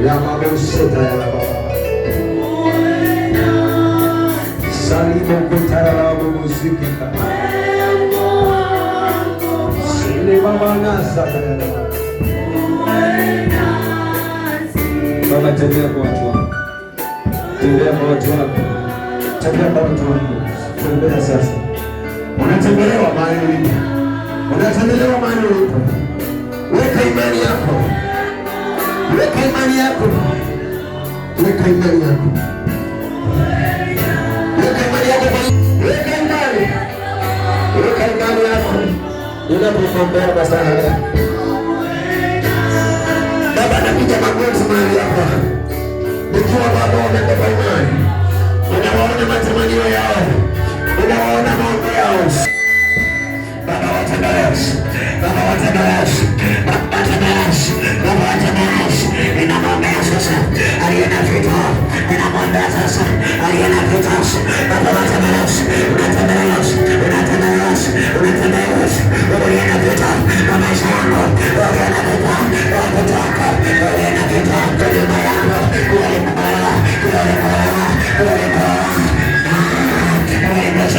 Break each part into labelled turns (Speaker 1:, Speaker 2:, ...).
Speaker 1: La maboseta ya la baba. Salimo kutara la muziki. Sile baba nasa ya la baba. Baba, tembea kwa watu wako. Tembea kwa watu wako. Tembea kwa watu wako. Tembea sasa. Unatembelewa mahali ulipo. Unatembelewa mahali ulipo. Weka imani yako. Weka imani yako. Weka imani yako. Weka imani yako. Weka imani. Weka imani yako. Unapokuombea basi. Baba, napiga magoti mahali hapa. Nikiwa baba wamebeba imani. Unawaona matamanio yao. Unawaona mambo yao. Baba watangazaji. Baba watangazaji. Baba watangazaji. Baba watangazaji. Ninamwombea sasa. Aliyena vita. Ninamwombea sasa. Aliyena vita. Baba watangazaji. Unatangazaji. Unatangazaji. Unatangazaji. Aliyena vita. Baba maisha yangu. Aliyena vita. Wakutaka. Aliyena vita. Kudima yangu. Kuwalimara. Kuwalimara. Kuwalimara. Kuwalimara.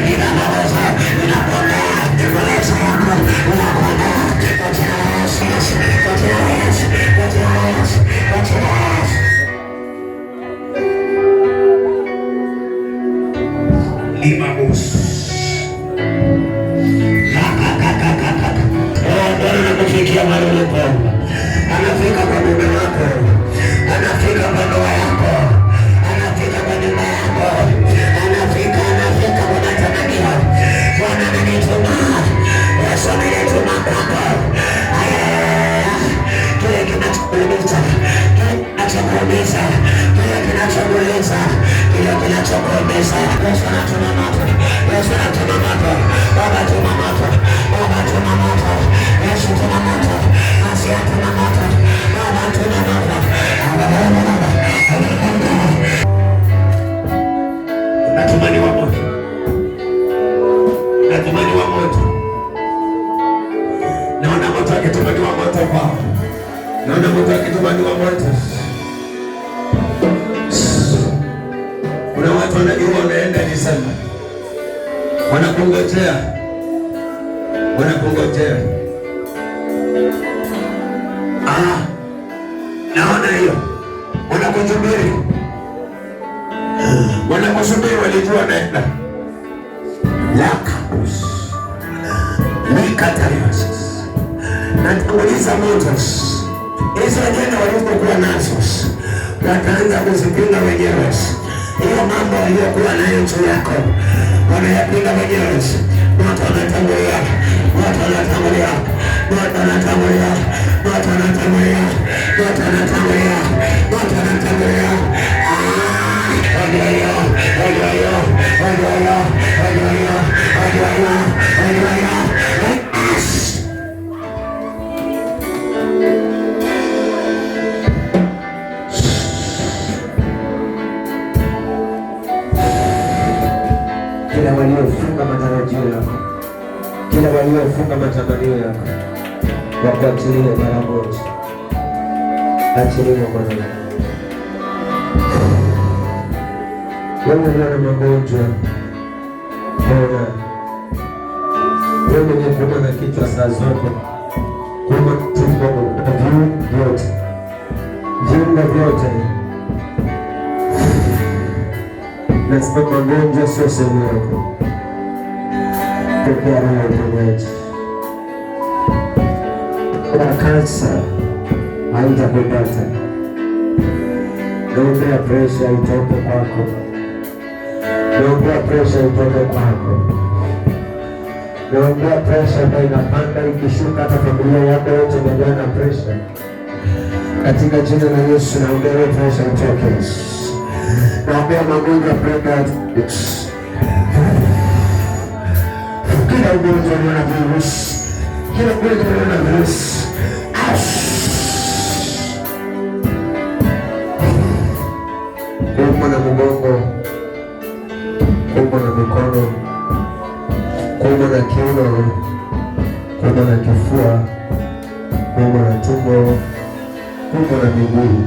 Speaker 1: Ninamwoza. Ninamwombea. Maisha yangu. Unakwenda. Limabos. Anafikia mahali ulipo. Anafika kwa mume wako. Anafika kwa ndoa yako. Anafika kwa nyumba yako. Anafika kwa matamanio. Bwana amenituma. Yesu amenituma kwako. Kile kinachokuumiza, kile kinachokuumiza, kile kinachokuumiza. Yesu anatuma moto. Yesu anatuma moto. Baba tuma moto. Baba tuma moto. Yesu tuma moto. Asia tuma moto. Baba tuma moto. Natumaniwa moto. Natumaniwa moto. Naona moto akitumaniwa moto kwao. Naona moto akitumaniwa moto. Kuna watu wanajua wanaenda Desemba. Wanakungojea. Wanakungojea. Naona hiyo. Wanakusubiri. Wanakusubiri, walijua naenda. Lakabus. Nikatarios. Natanguliza motos. Hizo ajenda walipokuwa nazo wataanza kuzipinga wenyewe. Hiyo mambo waliokuwa nayo juu yako wanayapinga wenyewe. Moto unatangulia. Moto unatangulia. Moto unatangulia. Moto unatangulia. Moto unatangulia. Moto unatangulia. Odoyo. Odoyo. Odoyo. Odoyo. Odoyo. Odoyo. Kila waliofunga matarajio yako, kila waliofunga matamanio yako, wakuachilie mara moja. Achilie Bwana. Wewe una magonjwa, Bwana. Wewe mwenye kuuma na kichwa saa zote, kuuma tumbo na viungo vyote, viungo vyote. Nasema magonjwa sio sehemu yako. Pokea roho ya uponyaji. Kansa haitakupata. Naombea presha itoke kwako. Naombea presha itoke kwako. Naombea presha ambayo inapanda ikishuka, hata familia yako yote imejaa na presha. Katika jina la Yesu naombea presha itoke. Naombea magonjwa pregnant. Kila ugonjwa una virusi. Kila ugonjwa una virusi. Kuumwa na mgongo, kuumwa na mikono, kuumwa na kiuno, kuumwa na kifua, kuumwa na tumbo, kuko na miguu,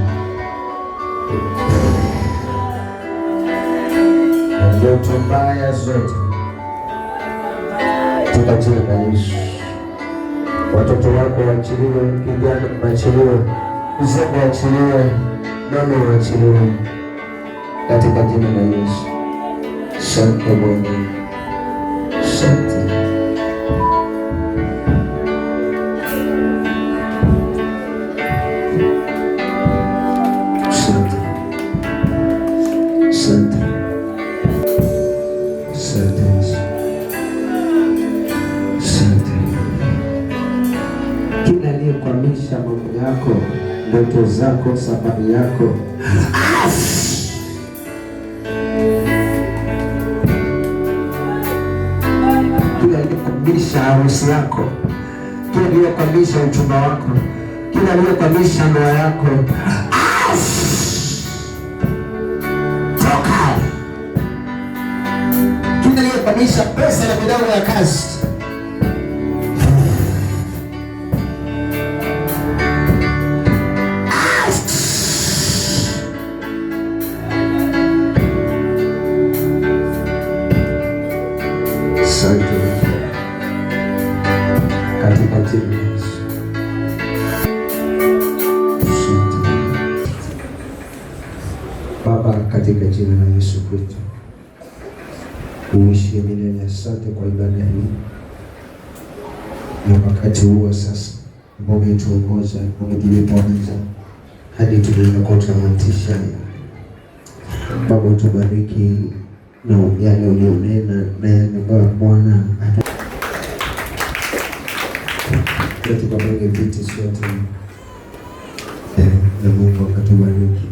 Speaker 1: ndoto mbaya zote toka jina la Yesu. Watoto wako waachiliwe, kijana waachiliwe, mzee waachiliwe, mama waachiliwe katika jina la Yesu. Asante Bwana, asante. Kila aliyekwamisha mambo yako, ndoto zako, safari yako, kila aliyekwamisha harusi yako, kila aliyekwamisha uchumba wako, kila aliyekwamisha ndoa yako, toka. Kila aliyekwamisha pesa na milango ya kazi, asante katika jina la Yesu. Baba, katika jina la Yesu Kristo, uishie milele. Asante kwa ibada hii na wakati huo sasa ambao umetuongoza, umetuliponza hadi tulipotamatisha. Baba, utubariki na yale ulionena na yale Bwana katika viti sote na Mungu akatubariki.